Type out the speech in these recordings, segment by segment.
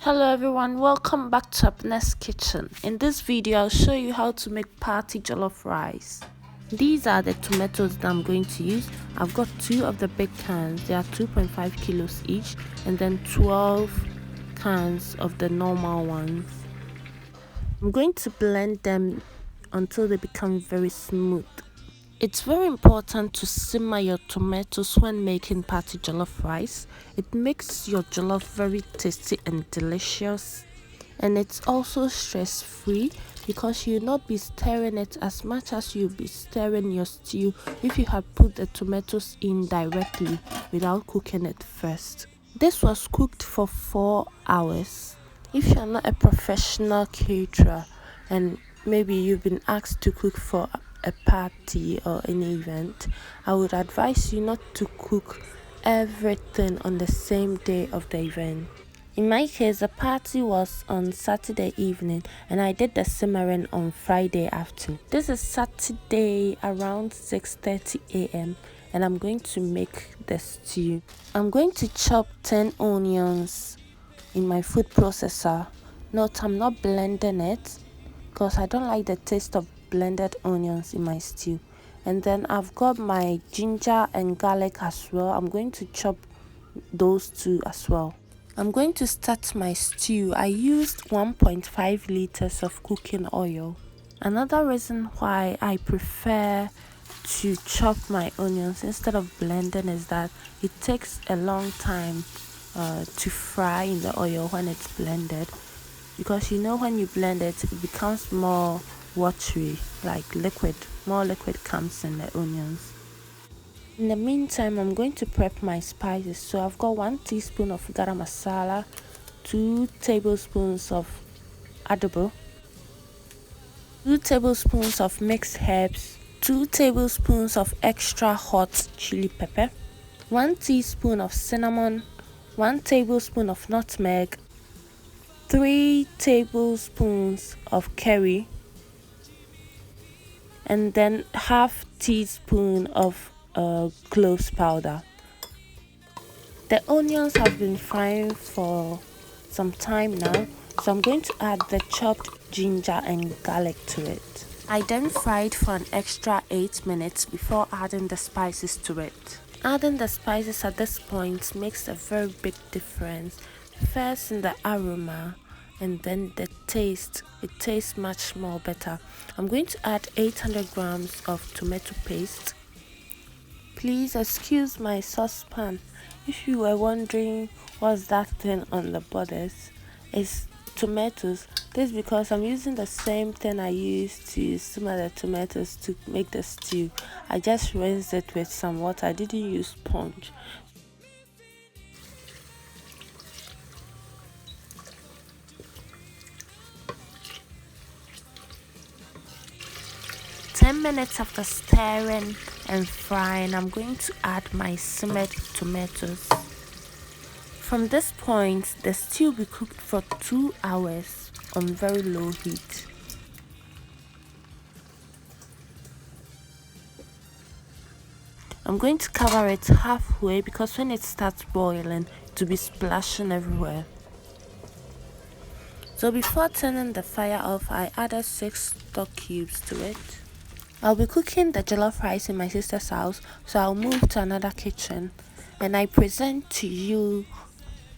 Hello everyone, welcome back to Abena'sKitchen. In this video, I'll show you how to make party jollof rice. These are the tomatoes that I'm going to use. I've got 2 of the big cans, they are 2.5 kilos each, and then 12 cans of the normal ones. I'm going to blend them until they become very smooth. It's very important to simmer your tomatoes when making party jollof rice. It makes your jollof very tasty and delicious. And it's also stress-free because you'll not be stirring it as much as you'll be stirring your stew if you had put the tomatoes in directly without cooking it first. This was cooked for 4 hours. If you're not a professional caterer and maybe you've been asked to cook for a party or any event, I would advise you not to cook everything on the same day of the event. In my case, the party was on Saturday evening and I did the simmering on Friday afternoon. This is Saturday around 6:30 a.m. and I'm going to make the stew. I'm going to chop 10 onions in my food processor. Note, I'm not blending it because I don't like the taste of blended onions in my stew. And then I've got my ginger and garlic as well. I'm going to chop those two as well. I'm going to start my stew. I used 1.5 liters of cooking oil. Another reason why I prefer to chop my onions instead of blending is that it takes a long time to fry in the oil when it's blended, because when you blend it, it becomes more watery, like liquid. More liquid comes in the onions. In the meantime, I'm going to prep my spices. So I've got 1 teaspoon of Garam Masala, 2 tablespoons of Adobo, 2 tablespoons of mixed herbs, 2 tablespoons of extra hot chili pepper, 1 teaspoon of cinnamon, 1 tablespoon of nutmeg, 3 tablespoons of curry, and then half teaspoon of cloves powder. The onions have been frying for some time now, so I'm going to add the chopped ginger and garlic to it. I then fried for an extra 8 minutes before adding the spices to it. Adding the spices at this point makes a very big difference. First in the aroma, and then the taste. It tastes much more better. I'm going to add 800 grams of tomato paste. Please excuse my saucepan. If you were wondering what's that thing on the borders, it's tomatoes. This is because I'm using the same thing I used to simmer the tomatoes to make the stew. I just rinsed it with some water. I didn't use sponge. Minutes after stirring and frying, I'm going to add my simmered tomatoes. From this point, the stew will be cooked for 2 hours on very low heat. I'm going to cover it halfway because when it starts boiling, it will be splashing everywhere. So before turning the fire off, I added 6 stock cubes to it. I'll be cooking the jollof rice in my sister's house, so I'll move to another kitchen. And I present to you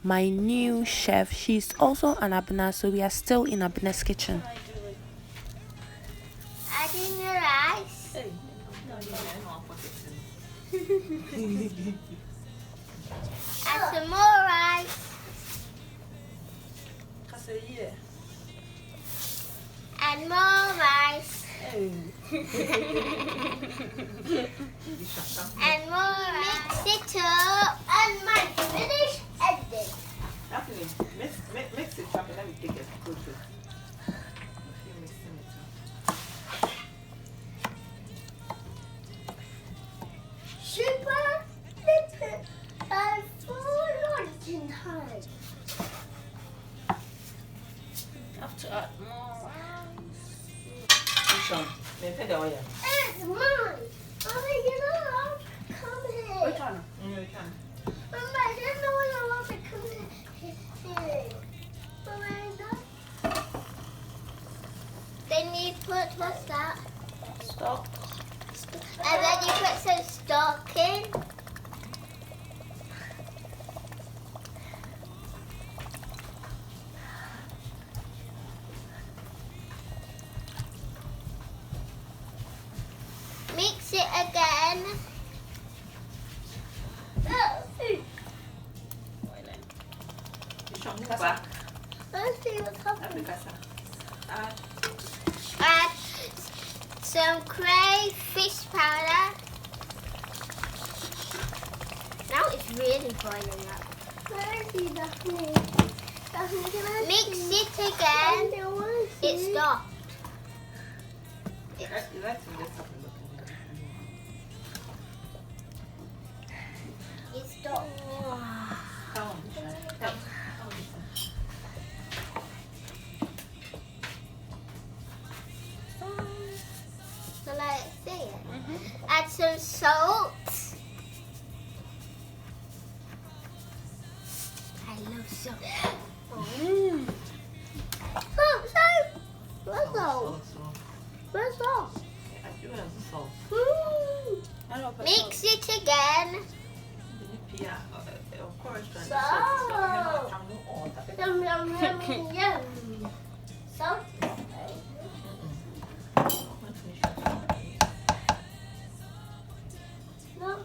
my new chef. She's also an Abena, so we are still in Abena'sKitchen. Adding the rice. Add some more rice. And more rice. And more rice. Mix it up. And my finished ending. Mix it up and let me take a photo. Super little and full luncheon time. Have to add more Which one? Maybe the oil. It's mine. Oh, you know, come here. Which one? Which one? Mama, I didn't know you want to come here. What's that? Stock. And then you put some stock in. Mix it again. You should move back. Let's see what's happening. Add Add some crayfish powder. Now it's really boiling up. Mix it again. It stopped. let's just have a look at it. It stopped. Come. So like say it. Add some salt. I love salt. Oh, salt. Where's salt? Where's salt? I do have salt. Mix it again. Yeah, of course. Salt. Yum, yum, yum, yum. Salt. No.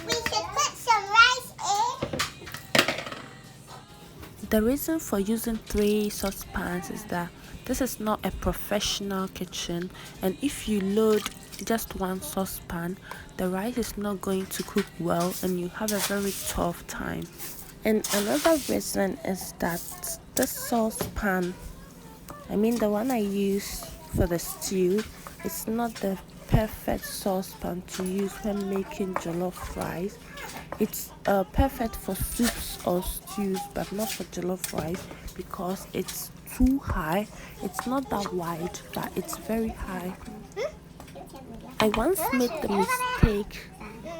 We should put some rice in. The reason for using 3 saucepans is that this is not a professional kitchen, and if you load just 1 saucepan, the rice is not going to cook well and you have a very tough time. And another reason is that this saucepan, the one I use for the stew, it's not the perfect saucepan to use when making jollof rice. It's perfect for soups or stews, but not for jollof rice because it's too high. It's not that wide, but it's very high. I once made the mistake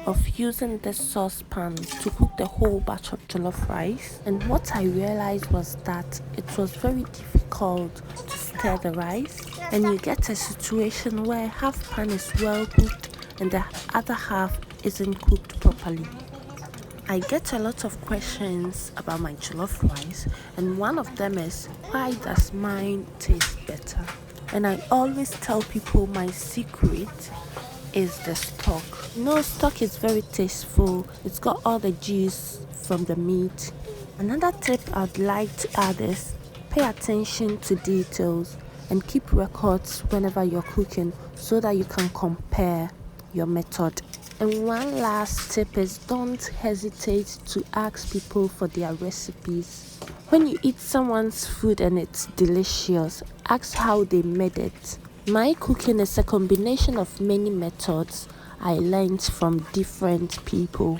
of using this saucepan to cook the whole batch of jollof rice, and what I realized was that it was very difficult to stir the rice, and you get a situation where half pan is well cooked and the other half isn't cooked properly. I get a lot of questions about my jollof rice, and one of them is, why does mine taste better? And I always tell people my secret is the stock. Stock is very tasteful. It's got all the juice from the meat. Another tip I'd like to add is pay attention to details and keep records whenever you're cooking so that you can compare your method. And one last tip is don't hesitate to ask people for their recipes. When you eat someone's food and it's delicious, ask how they made it. My cooking is a combination of many methods I learned from different people.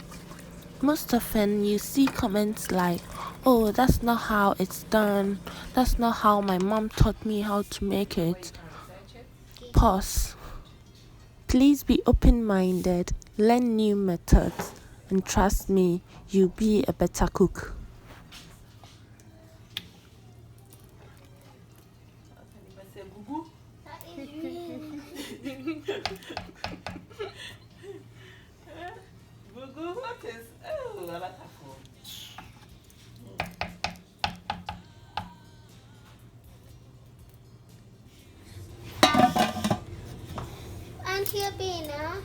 Most often you see comments like, oh, that's not how it's done. That's not how my mom taught me how to make it. Pause. Please be open-minded, learn new methods, and trust me, you'll be a better cook. What is? Oh, I like that food. Auntie Abena,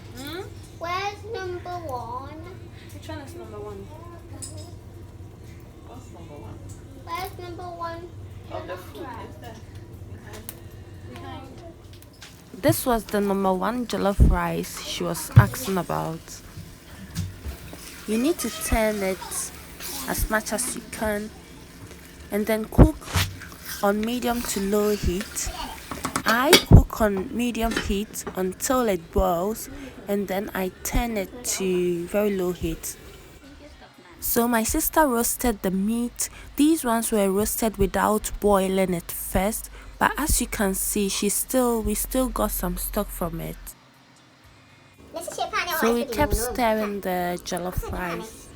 where's number 1? Which one is number 1? What's number 1? Where's number 1? Oh, the food is there. Behind. This was the number 1 jollof rice she was asking about. You need to turn it as much as you can and then cook on medium to low heat. I cook on medium heat until it boils, and then I turn it to very low heat. So my sister roasted the meat. These ones were roasted without boiling it first, but as you can see, we still got some stock from it. So we kept stirring the jollof rice.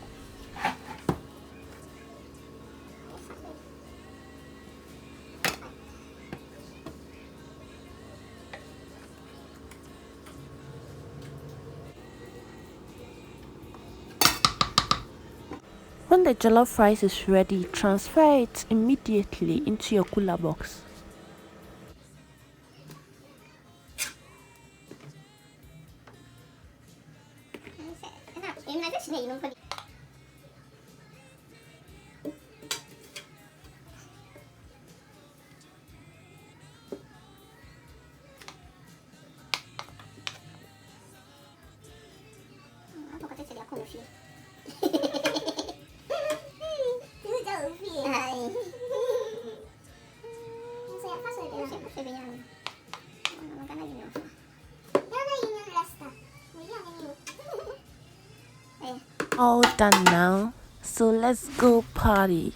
When the jollof rice is ready, transfer it immediately into your cooler box. All done now, so let's go party.